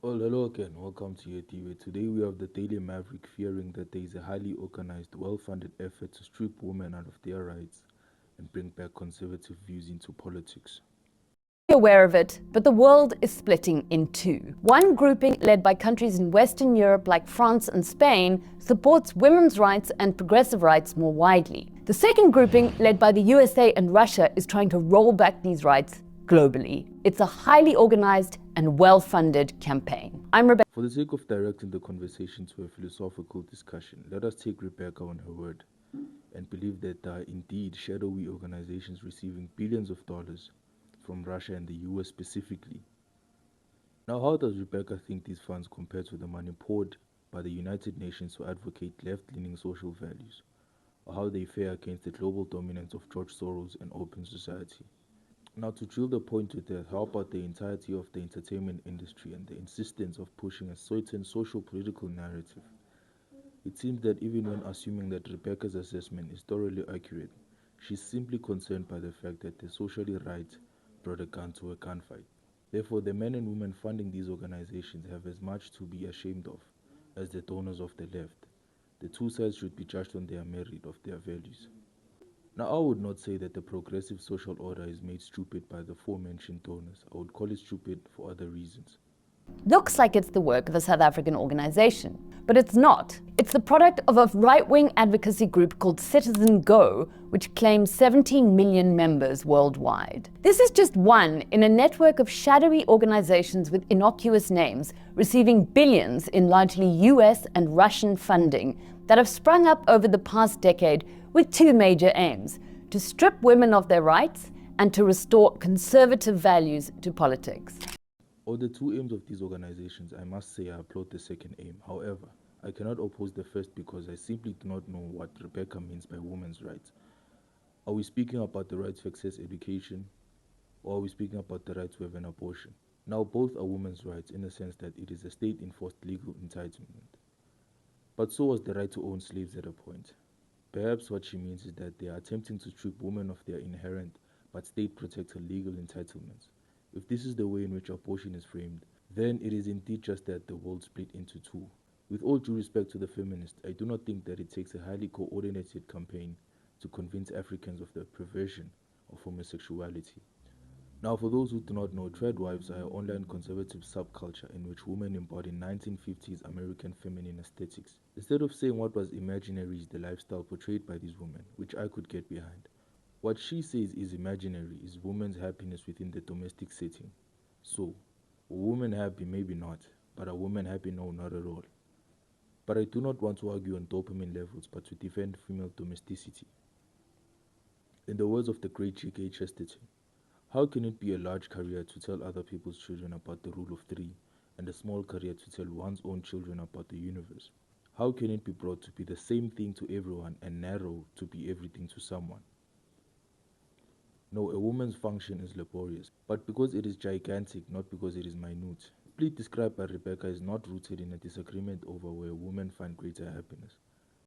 Well, hello again. Welcome to your TV. Today we have the Daily Maverick fearing that there is a highly organized, well-funded effort to strip women out of their rights and bring back conservative views into politics. Aware of it, but the world is splitting in two. One grouping, led by countries in Western Europe like France and Spain, supports women's rights and progressive rights more widely. The second grouping, led by the USA and Russia, is trying to roll back these rights globally. It's a highly organized and well-funded campaign. I'm Rebecca. For the sake of directing the conversation to a philosophical discussion, let us take Rebecca on her word and believe that there are indeed shadowy organizations receiving billions of dollars from Russia and the US specifically. Now, how does Rebecca think these funds compare to the money poured by the United Nations to advocate left-leaning social values, or how they fare against the global dominance of George Soros and open society? Now, to drill the point to that, how about the entirety of the entertainment industry and the insistence of pushing a certain social political narrative? It seems that even when assuming that Rebecca's assessment is thoroughly accurate, she's simply concerned by the fact that the socially right brought a gun to a gunfight. Therefore, the men and women funding these organizations have as much to be ashamed of as the donors of the left. The two sides should be judged on their merit of their values. Now, I would not say that the progressive social order is made stupid by the aforementioned donors. I would call it stupid for other reasons. Looks like it's the work of a South African organization, but it's not. It's the product of a right-wing advocacy group called Citizen Go, which claims 17 million members worldwide. This is just one in a network of shadowy organizations with innocuous names, receiving billions in largely US and Russian funding that have sprung up over the past decade with two major aims: to strip women of their rights and to restore conservative values to politics. Of the two aims of these organizations, I must say I applaud the second aim. However, I cannot oppose the first because I simply do not know what Rebecca means by women's rights. Are we speaking about the right to access education, or are we speaking about the right to have an abortion? Now, both are women's rights in the sense that it is a state enforced legal entitlement. But so was the right to own slaves at a point. Perhaps what she means is that they are attempting to strip women of their inherent but state protected legal entitlements. If this is the way in which abortion is framed, then it is indeed just that the world split into two. With all due respect to the feminists, I do not think that it takes a highly coordinated campaign to convince Africans of the perversion of homosexuality. Now, for those who do not know, Tradwives are an online conservative subculture in which women embody 1950s American feminine aesthetics. Instead of saying what was imaginary is the lifestyle portrayed by these women, which I could get behind. What she says is imaginary is women's happiness within the domestic setting. So, a woman happy? Maybe not, but a woman happy? No, not at all. But I do not want to argue on dopamine levels, but to defend female domesticity. In the words of the great G.K. Chesterton, how can it be a large career to tell other people's children about the rule of three and a small career to tell one's own children about the universe? How can it be brought to be the same thing to everyone and narrow to be everything to someone? No, a woman's function is laborious, but because it is gigantic, not because it is minute. The split described by Rebecca is not rooted in a disagreement over where women find greater happiness.